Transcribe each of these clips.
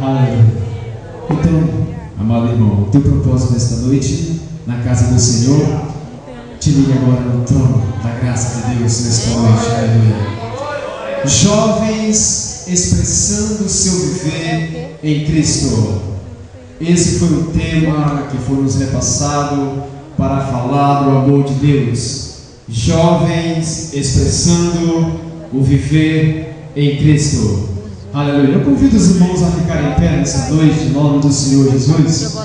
Aleluia. Então, amado irmão, o teu propósito nesta noite, na casa do Senhor, te liga agora no trono da graça de Deus nesta noite. Aleluia. Jovens expressando o seu viver em Cristo. Esse foi o tema que foi nos repassado para falar do amor de Deus. Jovens expressando o viver em Cristo. Aleluia. Eu convido os irmãos a ficarem em pé nesta noite, em nome do Senhor Jesus.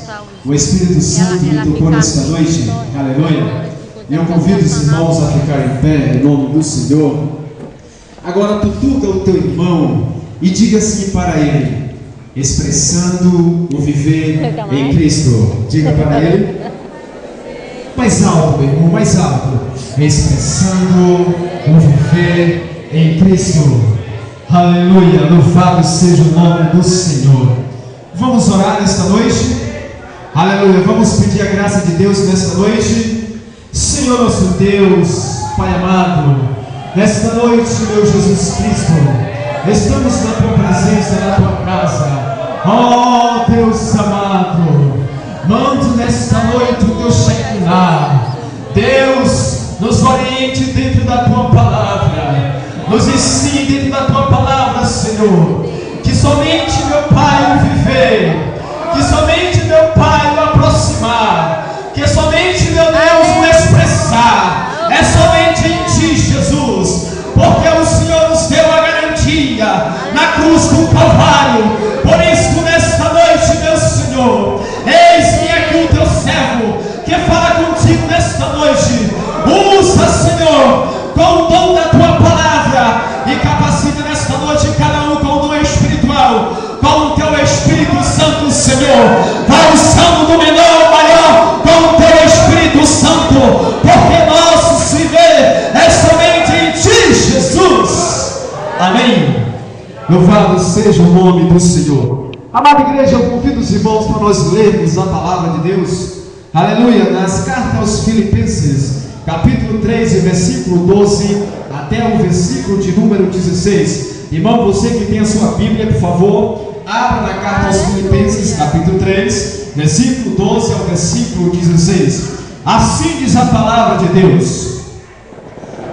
O Espírito Santo me tocou nesta noite. Aleluia. E eu convido os irmãos a ficarem em pé, em nome do Senhor. Agora tutuca o teu irmão e diga assim para ele, expressando o viver em Cristo. Diga para ele. Mais alto, meu irmão, mais alto. Expressando o viver em Cristo. Aleluia, louvado seja o nome do Senhor. Vamos orar nesta noite. Aleluia, vamos pedir a graça de Deus nesta noite. Senhor nosso Deus, Pai amado, nesta noite, meu Jesus Cristo, estamos na tua presença, na tua casa. Oh Deus amado, mande nesta noite o teu Shekinah. Deus, nos oriente dentro da tua palavra, nos ensine dentro da tua palavra, Senhor, que somente, meu Pai, o viver, que somente, meu Pai, o aproximar, que somente, meu Deus, o expressar, é somente em Ti, Jesus, porque o Senhor nos deu a garantia na cruz do Calvário. Por isso, nesta noite, meu Senhor, eis-me aqui o teu servo, que fala contigo nesta noite. Usa, Senhor, com o dom da tua palavra e capacita nesta noite cada um com o dom espiritual, com o teu Espírito Santo, Senhor. Vai usando do menor ao maior com o teu Espírito Santo, porque nosso viver é somente em Ti, Jesus. Amém. Louvado seja o nome do Senhor. Amada igreja, eu convido os irmãos para nós lermos a palavra de Deus. Aleluia. Nas cartas aos Filipenses, capítulo 3, versículo 12 até o versículo de número 16. Irmão, você que tem a sua Bíblia, por favor, abra na carta aos Filipenses, capítulo 3, versículo 12 ao versículo 16. Assim diz a palavra de Deus: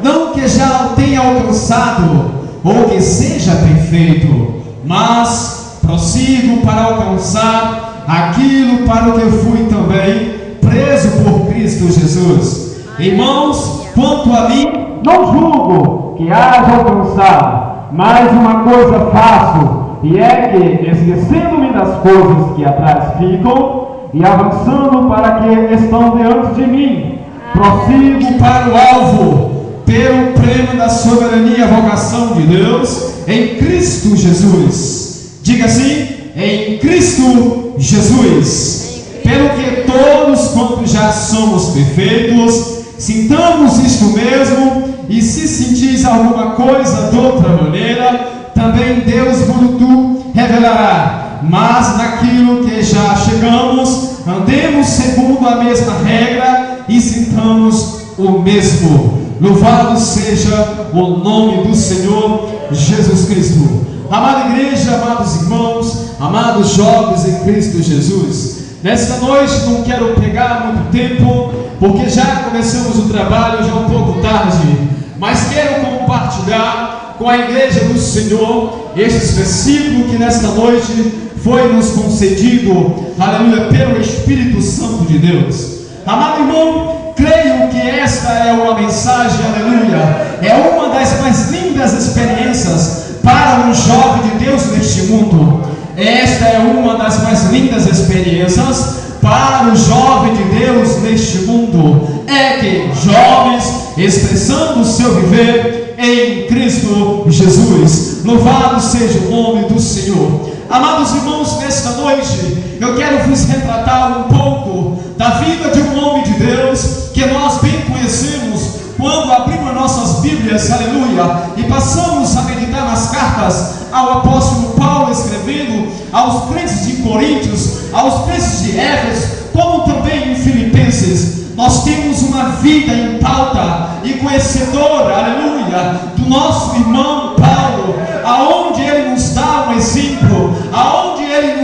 não que já o tenha alcançado, ou que seja perfeito, mas prossigo para alcançar aquilo para o que eu fui também preso por Cristo Jesus. Irmãos, quanto a mim, não julgo que haja alcançado, mas uma coisa faço, e é que, esquecendo-me das coisas que atrás ficam, e avançando para que estão diante de mim, prossigo para o alvo, pelo prêmio da soberania e vocação de Deus, em Cristo Jesus. Diga assim, em Cristo Jesus. Pelo que todos, quanto já somos perfeitos, sintamos isto mesmo, e se sentis alguma coisa de outra maneira, também Deus vos revelará. Mas naquilo que já chegamos, andemos segundo a mesma regra e sintamos o mesmo. Louvado seja o nome do Senhor Jesus Cristo. Amada igreja, amados irmãos, amados jovens em Cristo Jesus, nesta noite não quero pegar muito tempo, porque já começamos o trabalho, já um pouco tarde, mas quero compartilhar com a igreja do Senhor estes versículos que nesta noite foi nos concedido, aleluia, pelo Espírito Santo de Deus. Amado irmão, creio que esta é uma mensagem, aleluia, é uma das mais lindas experiências para um jovem de Deus neste mundo. Esta é uma das mais lindas experiências para o jovem de Deus neste mundo, é que jovens expressando o seu viver em Cristo Jesus. Louvado seja o nome do Senhor. Amados irmãos, nesta noite eu quero vos retratar um pouco da vida de um homem de Deus que nós bem conhecemos quando abrimos nossas Bíblias, aleluia, e passamos a meditar nas cartas ao apóstolo Paulo, escrevendo aos crentes de Coríntios, aos crentes de Éfeso, como também em Filipenses. Nós temos uma vida em pauta e conhecedora, aleluia, do nosso irmão Paulo, aonde ele nos dá um exemplo, aonde ele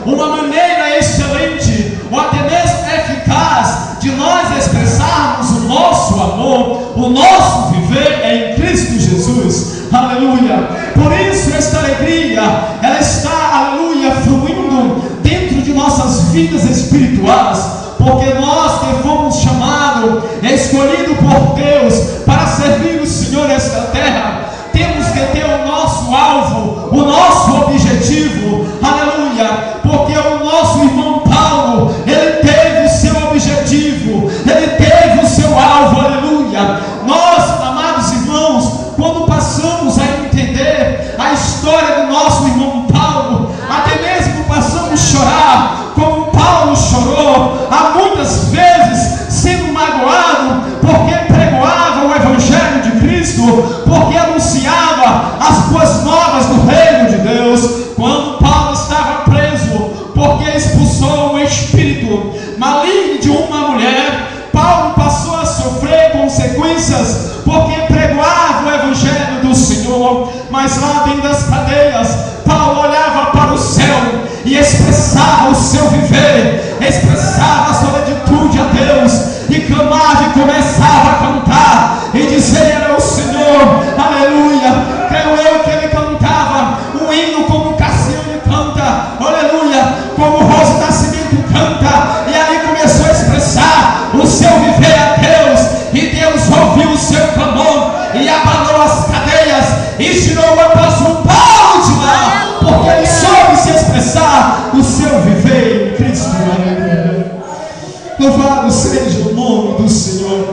uma maneira excelente, ou até mesmo eficaz, de nós expressarmos o nosso amor, o nosso viver é em Cristo Jesus. Aleluia. Por isso esta alegria, ela está, aleluia, fluindo dentro de nossas vidas espirituais, porque nós que fomos chamados, escolhidos por Deus para servir o Senhor nesta terra, temos que ter o nosso alvo, o nosso objetivo, aleluia, porque o nosso irmão Paulo, ele teve o seu objetivo, ele teve o seu alvo, aleluia. Nós, amados irmãos, quando passamos a entender a história do nosso irmão Paulo, até mesmo passamos a chorar, como Paulo chorou, há muitas vezes sendo magoado, porque pregoava o Evangelho de Cristo, porque anunciava as boas novas do reino de Deus. Quando Paulo estava preso, porque expulsou o espírito maligno de uma mulher, Paulo passou a sofrer consequências, porque pregoava o Evangelho do Senhor. Mas lá dentro das cadeias, Paulo olhava para o céu e expressava o seu viver, expressava a sua atitude a Deus, e clamava e começava a cantar e dizer: era o Senhor, aleluia. Creio eu que ele cantava um hino como Cassiano canta, aleluia, como Rosa Nascimento canta, e aí começou a expressar o seu viver a Deus, e Deus ouviu o seu clamor e abalou as cadeias e tirou o apóstolo Paulo de lá, porque ele soube se expressar o seu viver em Cristo. Aleluia. Louvado seja o nome do Senhor.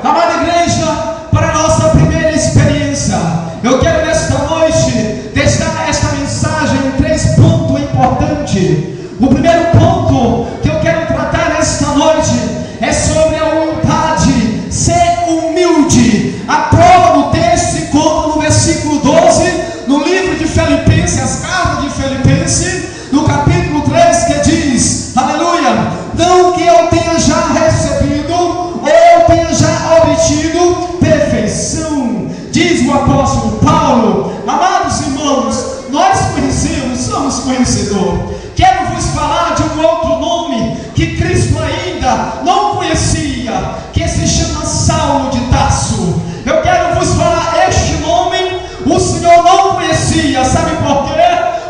Amada igreja, para a nossa primeira experiência, eu quero nesta noite deixar esta mensagem em 3 pontos importantes. O primeiro ponto que eu quero tratar nesta noite é sobre a humildade, ser humilde. A prova do texto se encontra no versículo 12, no livro de Filipenses, as cartas de Filipenses, no capítulo 3, que diz, aleluia: não que eu tenha já recebido ou tenha já obtido perfeição, diz o apóstolo Paulo. Amados irmãos, nós conhecemos, somos conhecedores. Quero vos falar de um outro nome que Cristo ainda não conhecia, que se chama Saulo de Tarso. Eu quero vos falar este nome, o Senhor não conhecia. Sabe por quê?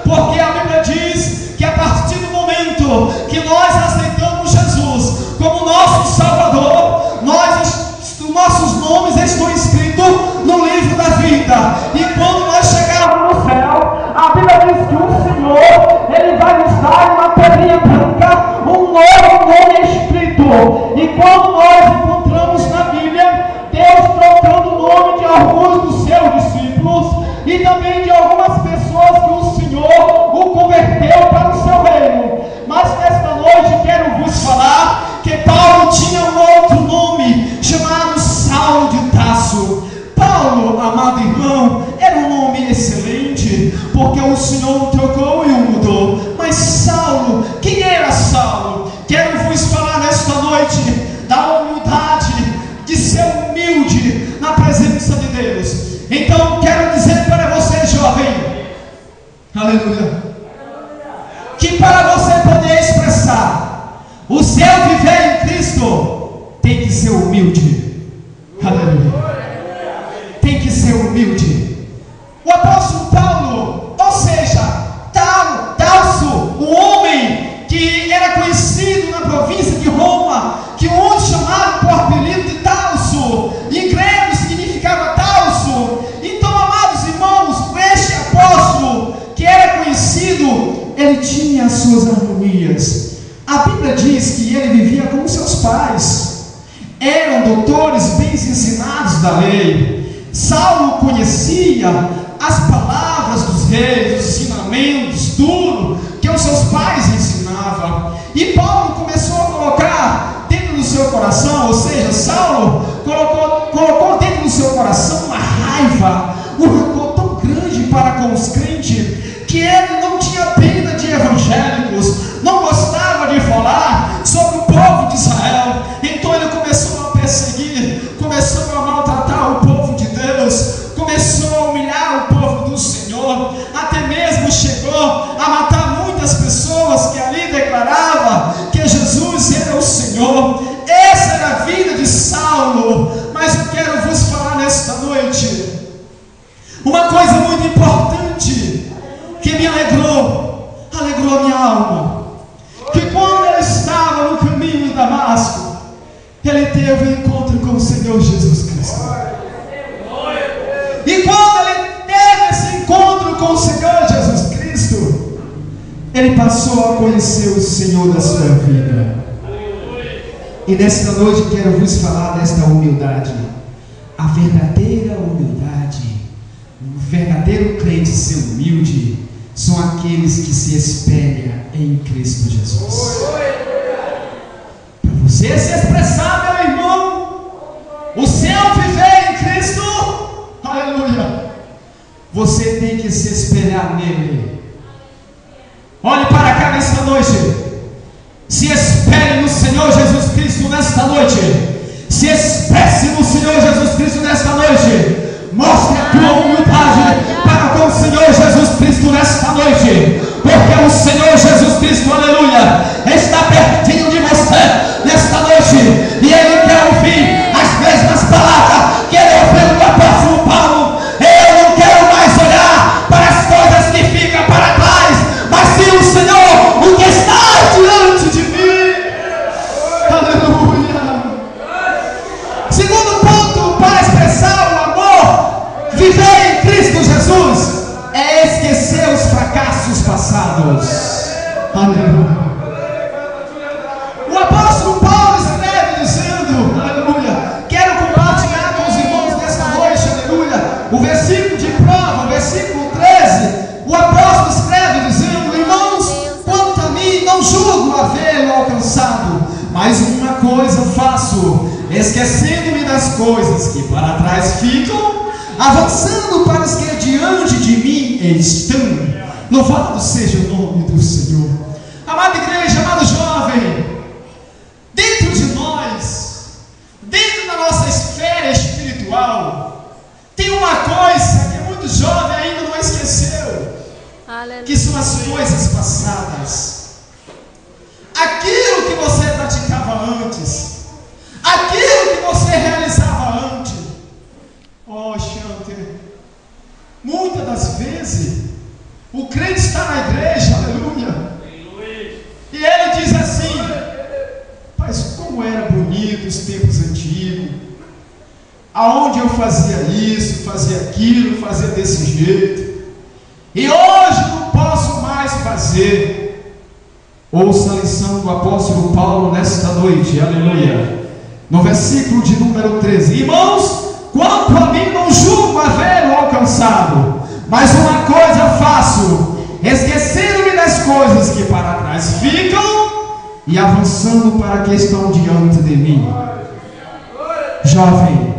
Porque a Bíblia diz que a partir do momento que nós aceitamos Jesus como nosso Salvador, nossos nomes estão escritos no livro da vida. E quando nós chegarmos no céu, a Bíblia diz que o Senhor, ele vai nos dar uma pedrinha branca, um novo nome escrito. E quando nós encontramos na Bíblia Deus trocando o nome de alguns dos seus discípulos e também de algumas pessoas que o Senhor o converteu para o seu reino. Mas nesta noite quero vos falar que Paulo tinha um outro nome chamado Saulo de Tarso. Paulo, amado irmão, era um nome excelente, porque o Senhor o trocou e o mudou. Mas Saulo, quem era Saulo? Quero vos falar nesta noite da humildade, de ser humilde na presença de Deus. Então quero dizer para você, jovem, aleluia, que para você poder expressar o seu viver em Cristo, tem que ser humilde. Aleluia. Tem que ser humilde. O apóstolo Paulo, ou seja, Tarso, o homem que era conhecido na província de Roma, que muitos chamaram por apelido de Tarso, em grego significava Tarso. Então, amados irmãos, este apóstolo que era conhecido, ele tinha as suas harmonias. A Bíblia diz que ele vivia com seus pais, eram doutores bem ensinados da lei. Saulo conhecia as palavras dos reis, os ensinamentos, tudo que os seus pais ensinavam. E Paulo começou a colocar dentro do seu coração, ou seja, Saulo colocou dentro do seu coração uma raiva, um rancor tão grande para com os crentes, que ele não tinha pena de evangélicos, não gostava de falar sobre o povo de Israel. Então ele começou a perseguir, começou a maltratar o povo de Deus, começou a humilhar o povo do Senhor, até mesmo chegou a matar muitas pessoas Uma coisa muito importante que me alegrou a minha alma, que quando ele estava no caminho de Damasco, ele teve um encontro com o Senhor Jesus Cristo. E quando ele teve esse encontro com o Senhor Jesus Cristo, ele passou a conhecer o Senhor da sua vida. E nesta noite quero vos falar desta humildade. A verdadeira humildade, o verdadeiro crente ser humilde, são aqueles que se espelham em Cristo Jesus. Para você se expressar, meu irmão, o seu viver em Cristo, aleluia, você tem que se espelhar nele. Olhe para cá nesta noite, se espelhe no Senhor Jesus Cristo nesta noite, se expresse no Senhor Jesus Cristo nesta noite. Mostre a tua humildade para com o Senhor Jesus Cristo nesta noite, porque o Senhor Jesus Cristo, aleluia, está pertinho de você nesta noite, e Ele quer ouvir as mesmas palavras que Ele ouviu do apóstolo Paulo. Eu não quero mais olhar para as coisas que ficam para trás, mas sim o Senhor, o que está diante de mim. Aleluia. Segundo ponto para expressar o amor, viver em Cristo Jesus, é esquecer os fracassos passados. Aleluia. O apóstolo Paulo escreve dizendo, aleluia, quero compartilhar com os irmãos nesta noite, aleluia, o versículo de prova, o versículo 13. O apóstolo escreve dizendo: irmãos, quanto a mim, não julgo havê-lo alcançado, mas uma coisa faço, esquecendo-me das coisas que para trás ficam, avançando para os que diante de mim estão. Louvado seja o nome do Senhor. Amada igreja, amado jovem, dentro de nós, dentro da nossa esfera espiritual, tem uma coisa que muito jovem ainda não esqueceu, que são as coisas passadas. Aquilo que você praticava antes, aquilo que você realizava antes. Oh, Xante, muitas das vezes o crente está na igreja, aleluia, e ele diz assim: mas como era bonito os tempos antigos, aonde eu fazia isso, fazia aquilo, fazia desse jeito, e hoje não posso mais fazer. Ouça a lição do apóstolo Paulo nesta noite, aleluia, no versículo de número 13: irmãos, quanto a mim, não julgo havê-lo alcançado, mas uma coisa faço, esquecendo-me das coisas que para trás ficam e avançando para que estão diante de mim. Jovem,